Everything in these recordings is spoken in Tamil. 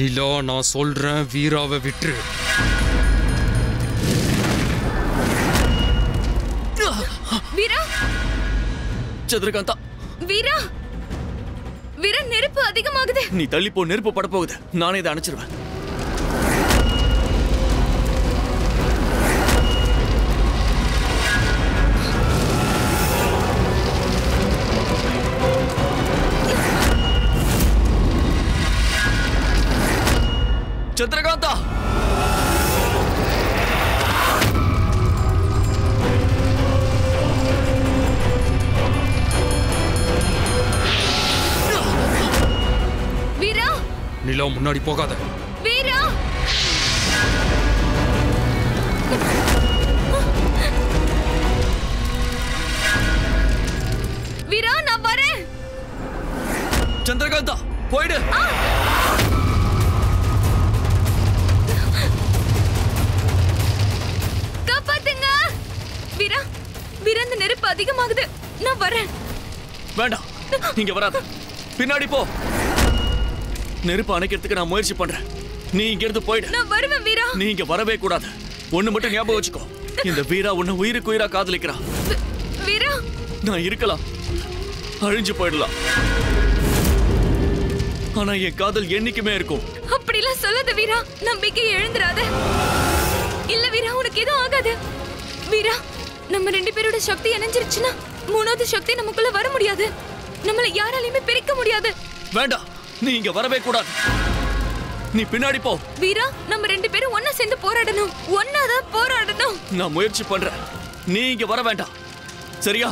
நிலா, நான் சொல்றேன், வீராவை விட்டுரு. வீரா, சந்திரகாந்தா, வீரா, வீரா, நெருப்பு அதிகமாகுது. நீ தள்ளிப்போ, நெருப்பு பட போகுது. நானே இதை அணைச்சிருவேன். சந்திரகாந்தா, வீரா, நிலா முன்னாடி போகாத. வீரா, வீரா, நான் வரேன். சந்திரகாந்தா, போயிடு. காப்பாத்துங்க. வீரா, வீரா, இந்த நெருப்பு அதிகமாகுது. நான் வரேன். வேண்டாம், நீங்க வராத. பின்னாடி போ. நெருப்பு அணைக்கிறதுக்கு நான் முயற்சி பண்றேன். நீ இங்க இருந்து போயிடு. நான் வருவேன் வீரா. நீ இங்க வரவே கூடாது. ஒண்ணு மட்டும் ஞாபகம் வச்சுக்கோ. இந்த வீரா உன்னை உயிருக்கு உயிரா காதலிக்கிறான். வீரா, நான் இருக்கலாம், அழிஞ்சு போயிடலாம். ஆனா என் காதல் என்னைக்குமே இருக்கும். அப்படிலாம் சொல்லாத வீரா. நம்பிக்கை எழுந்துராத. இல்ல வீரா, உனக்கு எதுவும் ஆகாது. வீரா, நம்ம 2 பேரோட சக்தி இணைஞ்சிருச்சுன்னா மூணாவது சக்தி நமக்குள்ள வர முடியாது. நம்மள யாராலையுமே பிரிக்க முடியாது. வேண்டாம், நீ இங்க வரவே கூடாது. நீ பின்னாடி போ. வீரா, நம்ம 2 பேரும் ஒன்னா சேர்ந்து போராடணும். ஒன்னாதான் போராடணும். நான் முயற்சி பண்றேன். நீ இங்க வர வேண்டாம், சரியா?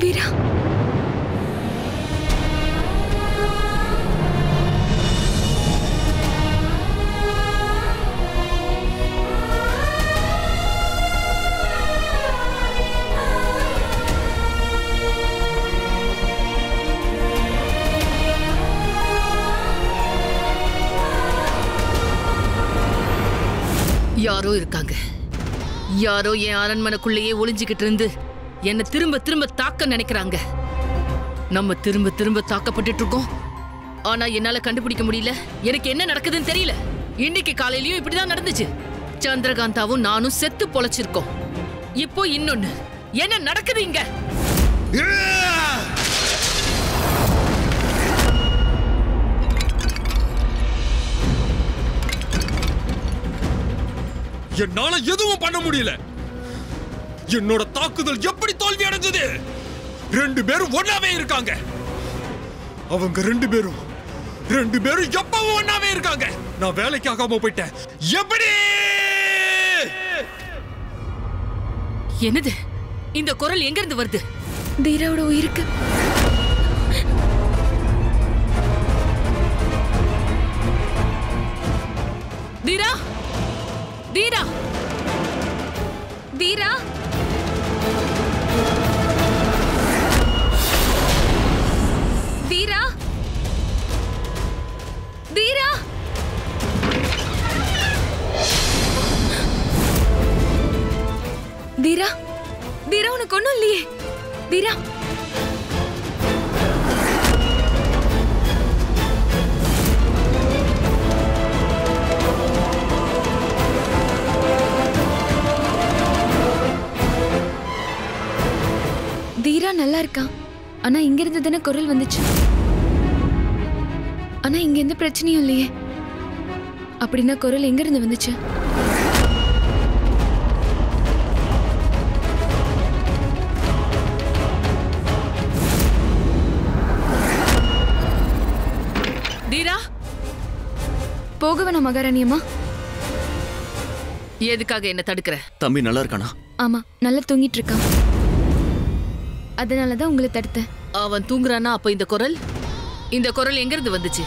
வீரா, யாரோ இருக்காங்க. யாரோ என் அரண்மனைக்குள்ளேயே ஒளிஞ்சுக்கிட்டு இருந்து என்ன திரும்ப திரும்ப தாக்க நினைக்கிறாங்க. நம்ம திரும்ப திரும்ப தாக்கப்பட்டு இருக்கோம். ஆனா என்னால கண்டுபிடிக்க முடியல. எனக்கு என்ன நடக்குதுன்னு தெரியல. இன்னைக்கு காலையிலயும் இப்படிதான் நடந்துச்சு. சந்திரகாந்தாவும் நானும் செத்து பொழைச்சிருக்கோம். இப்போ இன்னொன்னு என்ன நடக்குது இங்க? என்னால எதுவும் பண்ண முடியல. என்னோட தாக்குதல் எப்படி தோல்வி அடைஞ்சது? 2 பேரும் ஒன்னாவே இருக்காங்க. அவங்க 2 பேரும் எப்பவும் ஒன்னாவே இருக்காங்க. நான் வேலைக்கு ஆகாம போயிட்டேன். எப்படி? என்னது இந்த குரல்? எங்க இருந்து வருது? வீராவோட உயிருக்கு. வீரா, வீரா, வீரா, வீரா, வீரா, வீரா, வீரா, உனக்கு ஒண்ணும் இல்லையே? வீரா, வீரா நல்லா இருக்கான். ஆனா இங்க இருந்து தானே குரல் வந்துச்சு. ஆனா இங்க எந்த பிரச்சனையும் இல்லையே. அப்படின்னா குரல் எங்க இருந்து வந்துச்சு? வீரா, போக வேணாம் மகாராணி அம்மா. எதுக்காக என்ன தடுக்கிற? தம்பி நல்லா இருக்கானா? ஆமா, நல்லா தூங்கிட்டு இருக்கான். அதனாலதான் உங்களை தடுத்தேன். அவன் தூங்குறானா அப்ப இந்த குரல் எங்க இருந்து வந்துச்சு?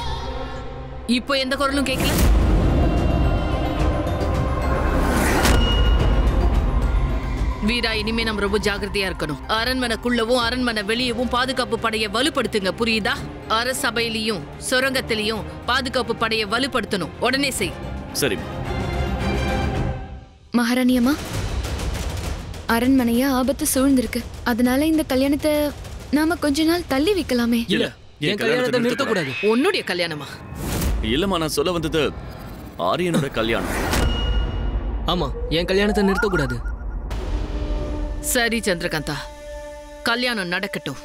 இப்போ எந்த குரலும் கேட்கல. வீரா, இனிமே நம்ம ரொம்ப ஜாகிரதையா இருக்கணும். அரண்மனைக்குள்ளவும் அரண்மனை வெளியவும் பாதுகாப்பு படையை வலுப்படுத்துங்க, புரியுதா? அரசபையிலையும் சுரங்கத்திலையும் பாதுகாப்பு படையை வலுப்படுத்தணும். உடனே செய். சரி மகாராணி அம்மா, அரண்மனைய ஆபத்து சூழ்ந்திருக்கு. அதனால இந்த கல்யாணத்தை நாம கொஞ்ச நாள் தள்ளி வைக்கலாமே. இல்ல, என் கல்யாணத்தை நிறுத்தக்கூடாது. உன்னுடைய கல்யாணமா? இல்லம்மா, நான் சொல்ல வந்தது ஆரியனோட கல்யாணம். ஆமா, என் கல்யாணத்தை நிறுத்தக்கூடாது. சரி சந்திரகாந்தா, கல்யாணம் நடக்கட்டும்.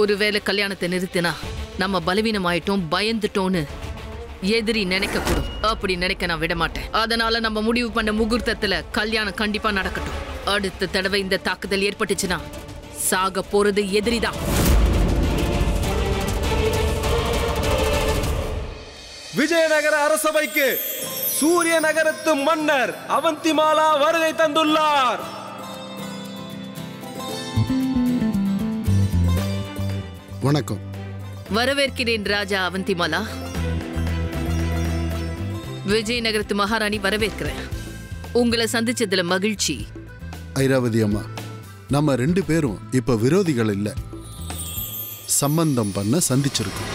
ஒருவேளை கல்யாணத்தை நிறுத்தினா நம்ம பலவீனமாயிட்டோம், பயந்துட்டோன்னு எதிரி நினைக்கக்கூடும். அப்படி நினைக்க நான் விட மாட்டேன். அதனால நம்ம முடிவு பண்ண முகூர்த்தத்துல கல்யாணம் கண்டிப்பா நடக்கட்டும். அடுத்த தடவை இந்த தாக்குதல் ஏற்பட்டுச்சுன்னா சாக போறது எதிரிதான். விஜயநகர அரசவைக்கு சூரிய நகரத்து மன்னர் அவந்திமாலா வருகை தந்துள்ளார். வணக்கம். வரவேற்கிறேன் ராஜா அவந்திமாலா. விஜயநகரத்து மகாராணி வரவேற்கிறேன். உங்களை சந்திச்சதுல மகிழ்ச்சி. ஐராவதி அம்மா, நம்ம 2 பேரும் இப்ப விரோதிகள் இல்ல, சம்பந்தம் பண்ண சந்திச்சிருக்கோம்.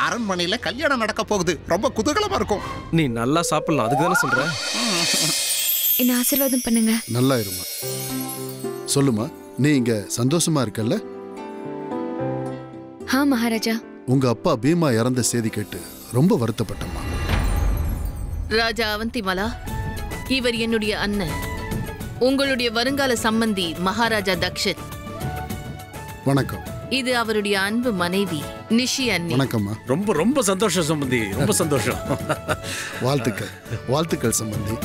அரண்மனையில கல்யாணம் நடக்க போகுது. ரொம்ப குதூகலமா இருக்கும். நீ நல்லா சாப்பிடலாம், அதுக்கு தானே சொல்ற. என்ன ஆசீர்வாதம் பண்ணுங்க. நல்லா இருமா. சொல்லுமா, நீ இங்க சந்தோஷமா இருக்கல்ல? மகாராஜா, உங்க அப்பா பீமா இறந்த செய்தி கேட்டு ரொம்ப வருத்தப்பட்டம்மா. ராஜா அவந்திமாலா, இவர் என்னுடைய அண்ணன், உங்களுடைய வருங்கால சம்பந்தி மகாராஜா தக்ஷன். வணக்கம். இது அவருடைய அன்பு மனைவி நிஷி அண்ணி. வணக்கம்மா. ரொம்ப ரொம்ப சந்தோஷம் சம்பந்தி, ரொம்ப சந்தோஷம். வாழ்த்துக்கள், வாழ்த்துக்கள் சம்பந்தி.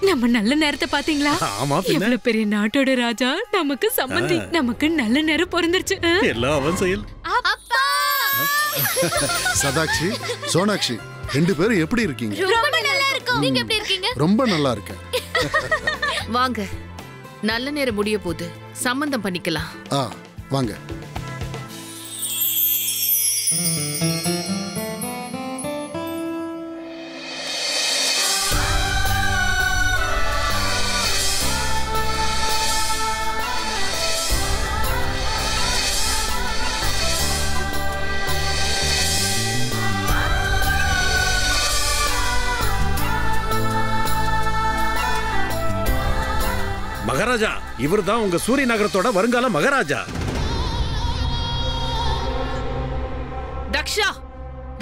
நம்ம நல்ல நேரத்தை பாத்தீங்களா? ஆமா, எவ்வளவு பெரிய நாட்டோட ராஜா நமக்கு சம்பந்தி. நமக்கு நல்ல நேரம் பிறந்துருச்சு. எல்லாம் அவன் செயல். சதாக்ஷி, சோனாக்ஷி, 2 பேரும் எப்படி இருக்கீங்க? ரொம்ப நல்லா இருக்கும். நீங்க எப்படி இருக்கீங்க? ரொம்ப நல்லா இருக்கேன். வாங்க, நல்ல நேரம் முடிய போகுது, சம்பந்தம் பண்ணிக்கலாம். வாங்க. மகாராஜா, இவர்தான் உங்க சூரிய நகரத்தோட வருங்கால மகாராஜா. தக்ஷா,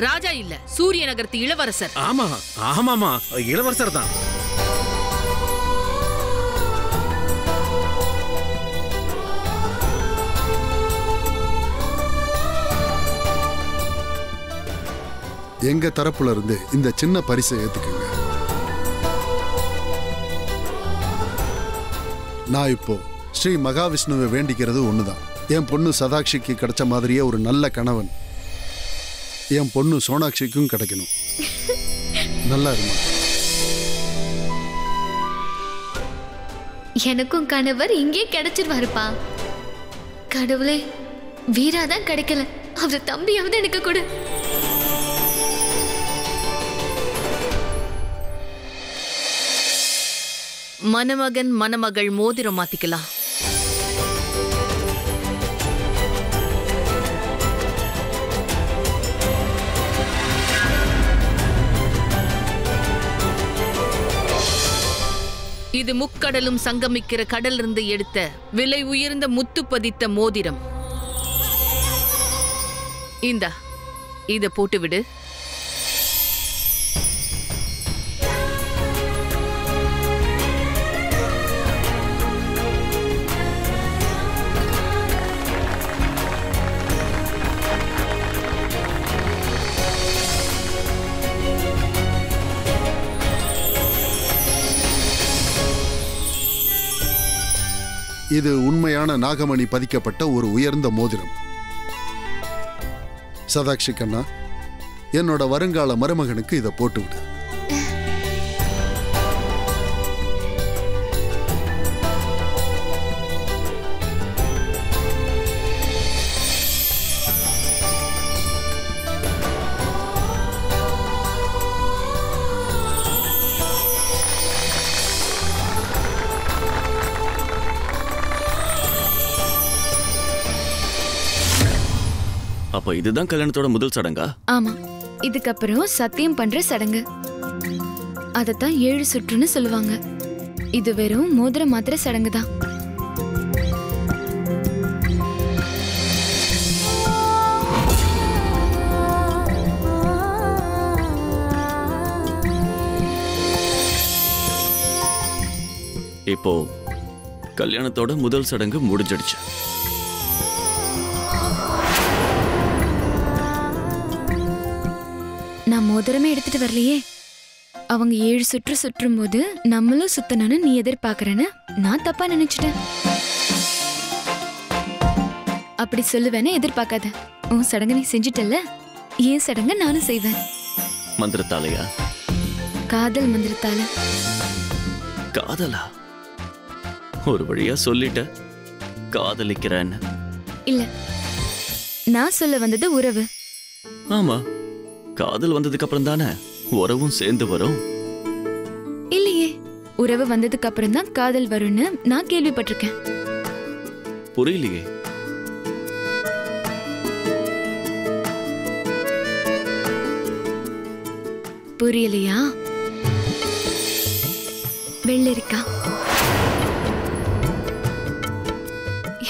ராஜா இல்ல, சூரிய நகரத்து இளவரசர். ஆமா ஆமாமா, இளவரசர் தான். எங்க தரப்புல இருந்து இந்த சின்ன பரிசை ஏத்துக்குங்க. நான் இப்போ ஸ்ரீ மகாவிஷ்ணுவை வேண்டிக்கிறது ஒண்ணுதான். என் பொண்ணு சதாக்ஷிக்கு கிடைச்ச மாதிரியே ஒரு நல்ல கணவன் என் பொண்ணு சோனாக்ஷிக்கும் கிடைக்கணும். நல்லா இருமா. எனக்கும் கணவர் இங்கே கிடைச்சிருவாருப்பா. கடவுளே, வீராதான் கிடைக்கல, அவர் தம்பியாவது எனக்கு கொடு. மணமகன் மணமகள் மோதிரம் மாத்திக்கலாம். இது முக்கடலும் சங்கமிக்கிற கடல் இருந்து எடுத்த விலை உயர்ந்த முத்து பதித்த மோதிரம். இந்தா, இத போட்டு விடு. இது உண்மையான நாகமணி பதிக்கப்பட்ட ஒரு உயர்ந்த மோதிரம். சதாக்ஷி கண்ணா, என்னோட வருங்கால மருமகனுக்கு இதை போட்டு விடு. அப்ப இதுதான் கல்யாணத்தோட முதல் சடங்கா? ஆமா, இதுக்கப்புறம் சத்தியம் பண்ற சடங்கு. அதத்தான் 7 சுற்றுன்னு சொல்லுவாங்க. இது வெறும் மோதிர மாத்திர சடங்கு தான். இப்போ கல்யாணத்தோட முதல் சடங்கு முடிஞ்சிடுச்சு. நான் மோதிரமே எடுத்துட்டு வரலையே. அவங்க 7 சுற்று சுற்றும் போது நம்மளும் சுத்தணும்னு நீ எதிர்பார்க்கறேன்னு நான் தப்பா நினைச்சிட்டேன். அப்படி சொல்லுவேன்னு எதிர்பார்க்காத. உன் சடங்கு நீ செஞ்சிட்டல்ல, என் சடங்கு நானும் செய்வேன். மந்திரத்தாலையா? காதல் மந்திரத்தால. காதலா? ஒரு வழியா சொல்லிட்ட காதலிக்கிறேன்னு. இல்ல, நான் சொல்ல வந்தது உறவு. ஆமா, காதல் வந்ததுக்கு அப்புறம் தானே உறவும் சேர்ந்து வரும். இல்லையே, உறவு வந்ததுக்கு அப்புறம் தான் காதல் வரும்னு நான் கேள்விப்பட்டிருக்கேன். புரியலையே. புரியலையா? வெள்ளரிக்கா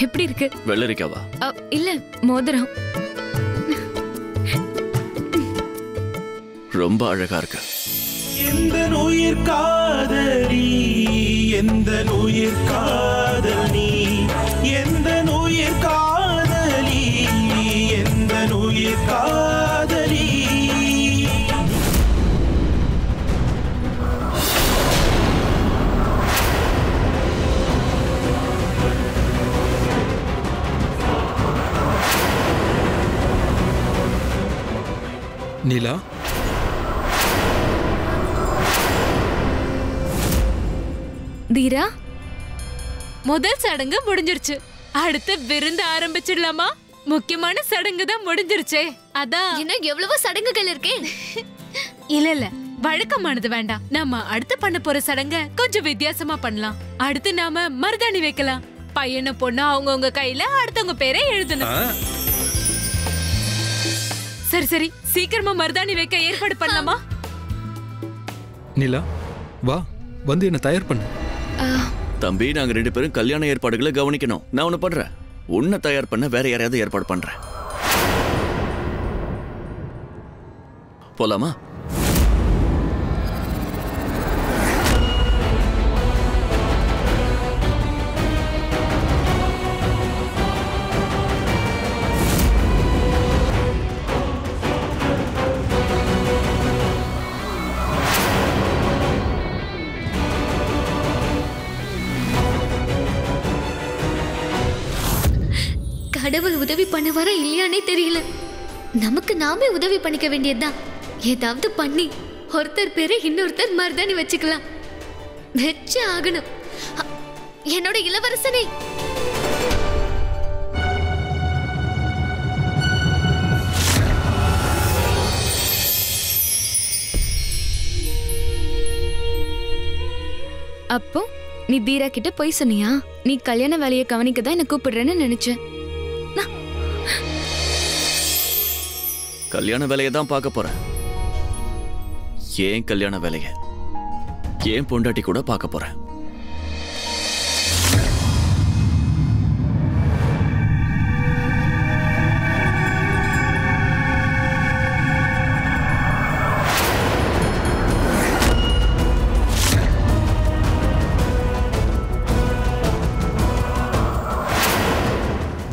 எப்படி இருக்கு? வெள்ளரிக்காவா? இல்ல, மோதிரம். ரொம்ப அழகா இருக்கு. எந்த நோயிற் காதலி, எந்த நோயிற் காதலி, எந்த நோயிற் காதலி, எந்த நோயிற் காதலி. நீலா, தீரா, முதல் சடங்கு முடிஞ்சிருச்சு. அடுத்து விருந்து ஆரம்பிச்சிடலாமா? முக்கியமான சடங்கு தான் முடிஞ்சிருச்சே. அதான் இன்னும் எவ்வளவோ சடங்குகள் இருக்கே. இல்ல, வழக்கமானது வேண்டாம். நாம அடுத்து பண்ண போற சடங்க கொஞ்சம் வித்தியாசமா பண்ணலாம். அடுத்து நாம மருதாணி வைக்கலாம். பையனை பொண்ணு அவங்கவுங்க கையில அடுத்தவங்க பேரை எழுதணும். சரி, சீக்கிரமா மருதாணி வைக்க ஏற்பாடு பண்ணலாமா? நீலா, வா, வந்து என்ன தயார் பண்ணு. தம்பி, நாங்க 2 பேரும் கல்யாண ஏற்பாடுகளை கவனிக்கணும். நான் ஒண்ணு பண்றேன், உன்னை தயார் பண்ண வேற யாரையாவது ஏற்பாடு பண்றேன். போலாமா? கடவுள் உதவி பண்ணுவாரா இல்லையானே தெரியல. நமக்கு நாமே உதவி பண்ணிக்க வேண்டியதுதான். ஏதாவது பண்ணி ஒருத்தர் பேரை இன்னொருத்தர் மருதாணி வச்சுக்கலாம். வெச்சு ஆகணும். என்னோட இளவரசனே, அப்போ நீ தீரா கிட்ட போய் சொன்னியா? நீ கல்யாண வேலையை கவனிக்க தான் என்ன கூப்பிடுறேன்னு நினைச்சேன். கல்யாண வேலையை தான் பார்க்க போறேன். ஏன் கல்யாண வேலையை ஏன் பொண்டாட்டி கூட பார்க்க போறேன்.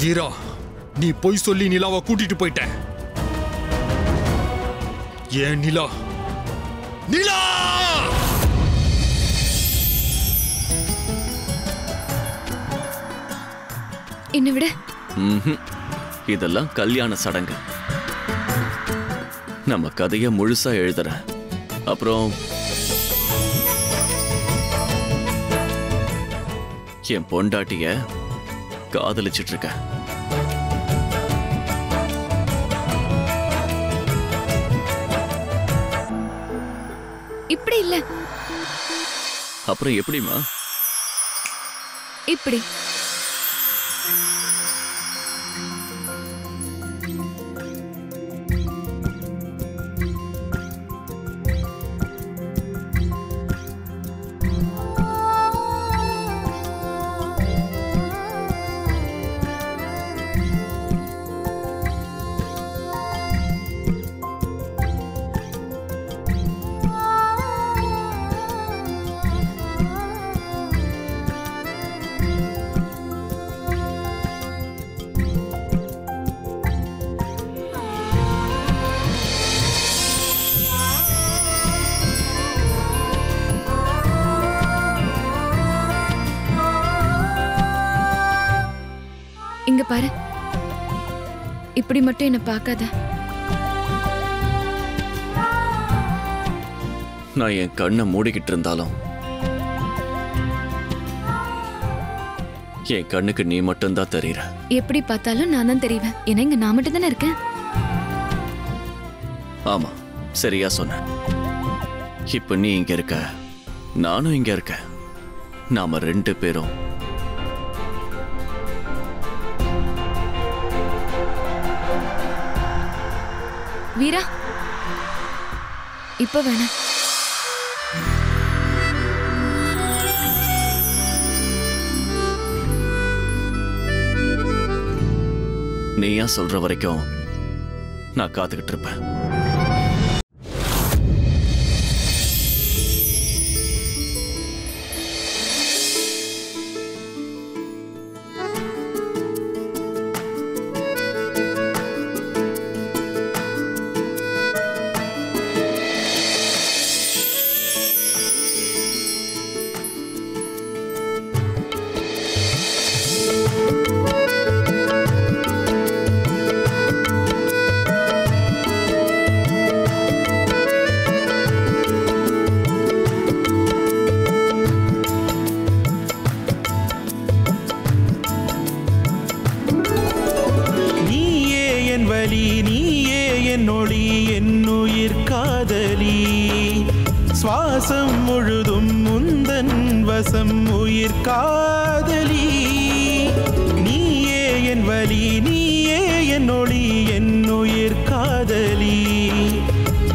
ஜீரா, நீ பொய் சொல்லி நிலாவை கூட்டிட்டு போயிட்ட. ஏன் நிலா? நிலா! என்ன விட இதெல்லாம் கல்யாண சடங்கு. நம்ம கதையை முழுசா எழுதுறேன். அப்புறம் என் பொண்டாட்டிய காதலிச்சிட்டு இருக்கேன். இப்படி இல்ல. அப்புறம் எப்படிமா? இப்படி. இங்க பாரு, இப்படி மட்டும் என்ன பார்க்காத. நான் என் கண்ணை மூடிக்கிட்டு இருந்தாலும் என் கண்ணுக்கு நீ மட்டும்தான் தெரியற. எப்படி பார்த்தாலும் நான் தான் தெரிவேன். ஏன்னா இங்க நான் மட்டும் தானே இருக்கேன். ஆமா, சரியா சொன்ன. இப்ப நீ இங்க இருக்க, நானும் இங்க இருக்க. நாம 2 பேரும் வீரா, இப்ப வேணாம். நீயா சொல்ற வரைக்கும் நான் காத்துக்கிட்டு இருப்பேன். சுவாசம் முழுதும் முந்தன் வசம் உயிர் காதலி. நீயே என் வலி, நீயே என் ஒளி, என் உயிர் காதலி.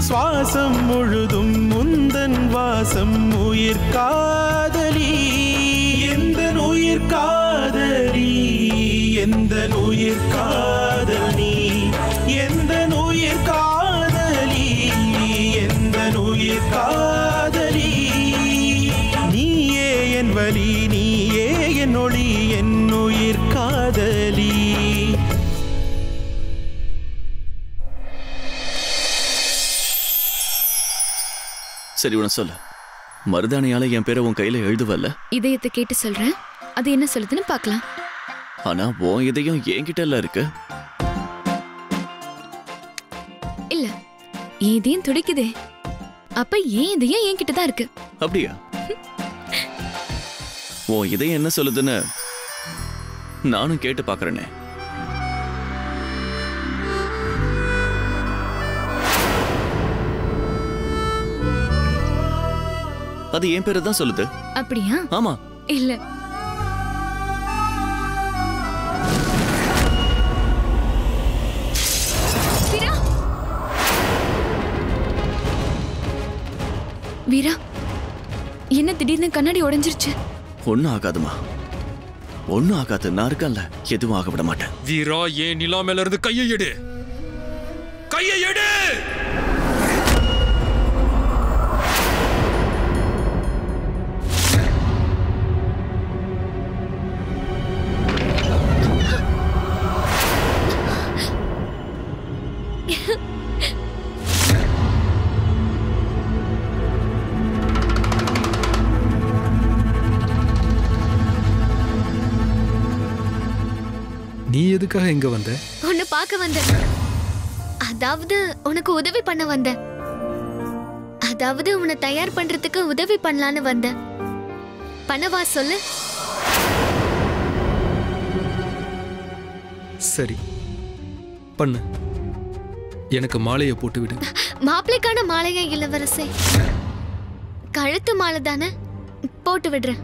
சுவாசம் முழுதும் முந்தன் வாசம் உயிர் காதலி. எந்த உயிர் காதலி, எந்த உயிர் காதலி, எந்த உயிர் காதலி, எந்த உயிர் காதலி. நீயே என் வலி, நீயே என் ஒளி, என் உயிர் காதலி. சரி, உன சொல்ல, மருதாணியால என் பேரை உன் கையில எழுதுவல்ல? இதயத்தை கேட்டு சொல்றேன், அது என்ன சொல்லுதுன்னு பார்க்கலாம். ஆனா உன் இதயம் என்கிட்ட எல்லாம் இருக்கு. இல்ல, இதயம் துடிக்குதே, அப்ப ஏன் இதயம் என்கிட்ட தான் இருக்கு. அப்படியா? உன் இதயம் என்ன சொல்லுதுன்னு நானும் கேட்டு பாக்குறேனே. அது என் பேரு தான் சொல்லுது. அப்படியா? ஆமா. இல்ல, வீரா, வீரா, என்ன திடீர்னு கண்ணாடி உடைஞ்சிருச்சு? ஒண்ணும் ஆகாதுமா, ஒண்ணும் ஆகாது. நான் இருக்கேன்ல, எதுவும் ஆக விட மாட்டேன். வீரா, ஏன் நிலா மேல இருந்து கையை எடு, கையை எடு. நீ எதுக்காக இங்க வந்த? உன்னை பார்க்க வந்த. அதாவது உனக்கு உதவி பண்ண வந்தேன். அதாவது உன்னை தயார் பண்றதுக்கு உதவி பண்ணலான்னு வந்தேன். பண்ணவா சொல்லு. சரி பண்ணு. எனக்கு மாலையை போட்டு விடு. மாப்பிளைக்கான மாலையா இளவரசே? கழுத்து மாலை தானே, போட்டு விடுறேன்.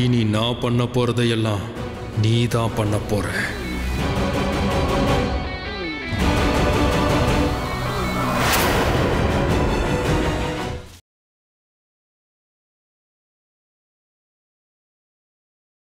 இனி நான் பண்ண போறதையெல்லாம் நீ தான் பண்ண போற.